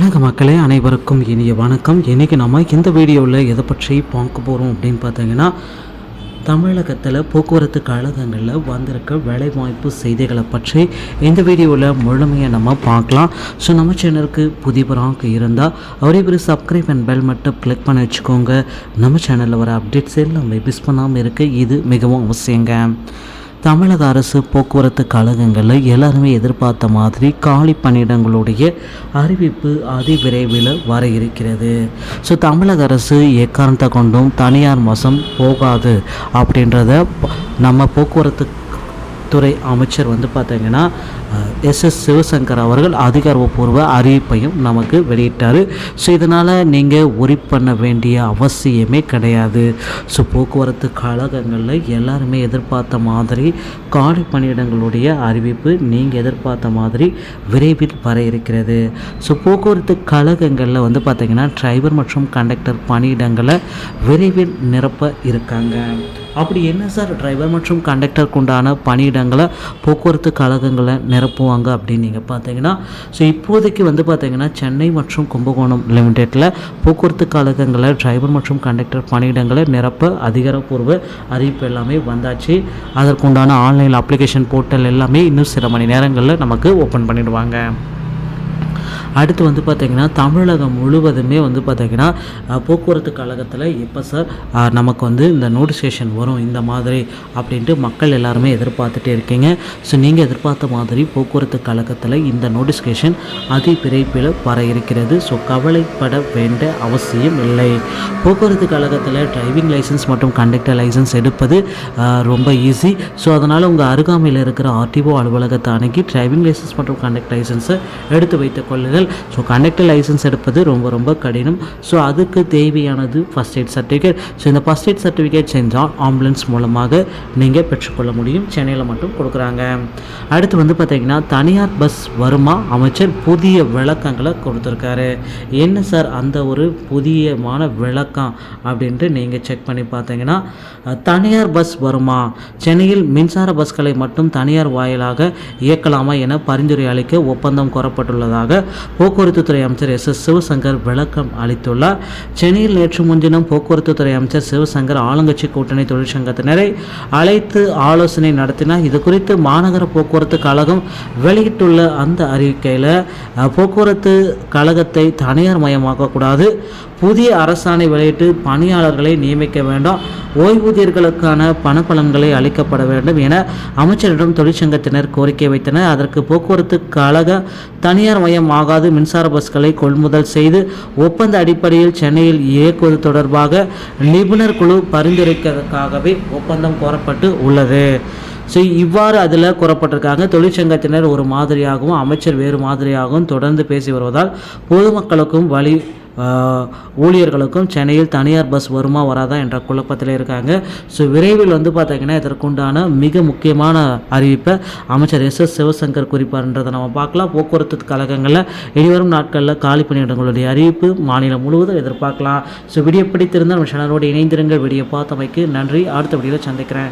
வணக்கம் மக்களே, அனைவருக்கும் இனிய வணக்கம். இன்றைக்கி நம்ம இந்த வீடியோவில் எதை பற்றி பார்க்க போகிறோம் அப்படின்னு பார்த்தீங்கன்னா, தமிழகத்தில் போக்குவரத்து கழகங்களில் வந்திருக்க வேலைவாய்ப்பு செய்திகளை பற்றி இந்த வீடியோவில் முழுமையாக நம்ம பார்க்கலாம். ஸோ நம்ம சேனலுக்கு புதியவராக இருந்தால் ஒரே ஒரு சப்ஸ்கிரைப் அண்ட் பெல் மட்டும் கிளிக் பண்ணி வச்சுக்கோங்க. நம்ம சேனலில் வர அப்டேட்ஸ் எல்லாம் மிஸ் பண்ணாமல் இருக்க இது மிகவும் அவசியங்க. தமிழக அரசு போக்குவரத்து கழகங்களில் எல்லாருமே எதிர்பார்த்த மாதிரி காலி பணியிடங்களுடைய அறிவிப்பு அதிவிரைவில் வர இருக்கிறது. ஸோ தமிழக அரசு எக்காரணத்தை கொண்டும் தனியார் வசம் போகாது அப்படின்றத நம்ம போக்குவரத்து துறை அமைச்சர் பார்த்தீங்கன்னா எஸ் சிவசங்கர் அவர்கள் அதிகாரப்பூர்வ அறிவிப்பையும் நமக்கு வெளியிட்டார். ஸோ இதனால் நீங்கள் ஒரி பண்ண வேண்டிய அவசியமே கிடையாது. ஸோ போக்குவரத்து கழகங்களில் எல்லாருமே எதிர்பார்த்த மாதிரி காலி பணியிடங்களுடைய அறிவிப்பு நீங்கள் எதிர்பார்த்த மாதிரி விரைவில் வர இருக்கிறது. ஸோ போக்குவரத்து கழகங்களில் பார்த்திங்கன்னா டிரைவர் மற்றும் கண்டக்டர் பணியிடங்களை விரைவில் நிரப்ப இருக்காங்க. அப்படி என்ன சார் டிரைவர் மற்றும் கண்டக்டருக்கு உண்டான பணியிடங்களை போக்குவரத்து கழகங்களை நிரப்புவாங்க அப்படின்னு நீங்கள் பார்த்தீங்கன்னா, ஸோ இப்போதைக்கு பார்த்திங்கன்னா சென்னை மற்றும் கும்பகோணம் லிமிடெட்டில் போக்குவரத்து கழகங்களை டிரைவர் மற்றும் கண்டக்டர் பணியிடங்களை நிரப்ப அதிகாரப்பூர்வ அறிவிப்பு எல்லாமே வந்தாச்சு. அதற்குண்டான ஆன்லைன் அப்ளிகேஷன் போர்ட்டல் எல்லாமே இன்னும் சில மணி நேரங்களில் நமக்கு ஓப்பன் பண்ணிடுவாங்க. அடுத்து பார்த்திங்கன்னா தமிழகம் முழுவதுமே பார்த்திங்கன்னா போக்குவரத்து கழகத்தில் எப்போ சார் நமக்கு இந்த நோட்டிஃபிகேஷன் வரும் இந்த மாதிரி அப்படின்ட்டு மக்கள் எல்லாருமே எதிர்பார்த்துட்டே இருக்கீங்க. ஸோ நீங்கள் எதிர்பார்த்த மாதிரி போக்குவரத்து கழகத்தில் இந்த நோட்டிஃபிகேஷன் விரைவில் வர இருக்கிறது. ஸோ கவலைப்பட வேண்டிய அவசியம் இல்லை. போக்குவரத்து கழகத்தில் டிரைவிங் லைசன்ஸ் மற்றும் கண்டக்டர் லைசன்ஸ் எடுப்பது ரொம்ப ஈஸி. ஸோ அதனால் உங்கள் அருகாமையில் இருக்கிற ஆர்டிஓ அலுவலகத்தை அணுகி டிரைவிங் லைசன்ஸ் மற்றும் கண்டக்டர் லைசன்ஸை எடுத்து வைத்துக் கொள்ளுங்கள். ஸோ கண்டக்டர் லைசன்ஸ் எடுப்பது ரொம்ப கடினம். ஸோ அதுக்கு தேவையானது ஃபஸ்ட் எய்ட் சர்டிஃபிகேட். ஸோ இந்த ஃபஸ்ட் எய்ட் சர்டிஃபிகேட் செஞ்சால் ஆம்புலன்ஸ் மூலமாக நீங்கள் பெற்றுக்கொள்ள முடியும். சென்னையில் மட்டும் கொடுக்குறாங்க. அடுத்து பார்த்திங்கன்னா தனியார் பஸ் வருமா அமைச்சர் புதிய விளக்கங்களை கொடுத்துருக்காரு. என்ன சார் அந்த ஒரு புதியமான விளக்கம் அப்படின்ட்டு நீங்கள் செக் பண்ணி பார்த்தீங்கன்னா, தனியார் பஸ் வருமா, சென்னையில் மின்சார பஸ்களை மட்டும் தனியார் வாயிலாக இயக்கலாமா என பரிந்துரை அளிக்க ஒப்பந்தம் கோரப்பட்டுள்ளதாக போக்குவரத்து துறை அமைச்சர் எஸ் சிவசங்கர் விளக்கம் அளித்துள்ளார். சென்னையில் நேற்று முன்தினம் போக்குவரத்து துறை அமைச்சர் சிவசங்கர் ஆளுங்கட்சி கூட்டணி தொழிற்சங்கத்தினரை அழைத்து ஆலோசனை நடத்தினார். இது குறித்து மாநகர போக்குவரத்து கழகம் வெளியிட்டுள்ள அந்த அறிக்கையில் போக்குவரத்து கழகத்தை தனியார் மயமாக்கக்கூடாது, புதிய அரசாணை வெளியிட்டு பணியாளர்களை நியமிக்க வேண்டாம், ஓய்வூதியர்களுக்கான பணப்பலன்களை அளிக்கப்பட வேண்டும் என அமைச்சரிடம் தொழிற்சங்கத்தினர் கோரிக்கை வைத்தனர். அதற்கு போக்குவரத்து கழக தனியார் மயம் ஆகாது மின்சார பஸ்களை கொள்முதல் செய்து ஒப்பந்த அடிப்படையில் சென்னையில் இயக்குவது தொடர்பாக நிபுணர் குழு பரிந்துரைக்காகவே ஒப்பந்தம் கோரப்பட்டு உள்ளது. ஸோ இவ்வாறு அதில் கூறப்பட்டிருக்காங்க. தொழிற்சங்கத்தினர் ஒரு மாதிரியாகவும் அமைச்சர் வேறு மாதிரியாகவும் தொடர்ந்து பேசி வருவதால் பொதுமக்களுக்கும் ஊழியர்களுக்கும் சென்னையில் தனியார் பஸ் வருமா வராதா என்ற குழப்பத்தில் இருக்காங்க. ஸோ விரைவில் பார்த்திங்கன்னா இதற்குண்டான மிக முக்கியமான அறிவிப்பை அமைச்சர் எஸ் சிவசங்கர் குறிப்பார்ன்றதை நம்ம பார்க்கலாம். போக்குவரத்து கழகங்களில் இனிவரும் நாட்களில் காலி பணியிடங்களுடைய அறிவிப்பு மாநிலம் முழுவதும் எதிர்பார்க்கலாம். ஸோ வீடியோ பிடித்திருந்தால் நம்ம சேனலோடு இணைந்திருங்கள். வீடியோ பார்த்தமைக்கு நன்றி. அடுத்த வீடியோவில் சந்திக்கிறேன்.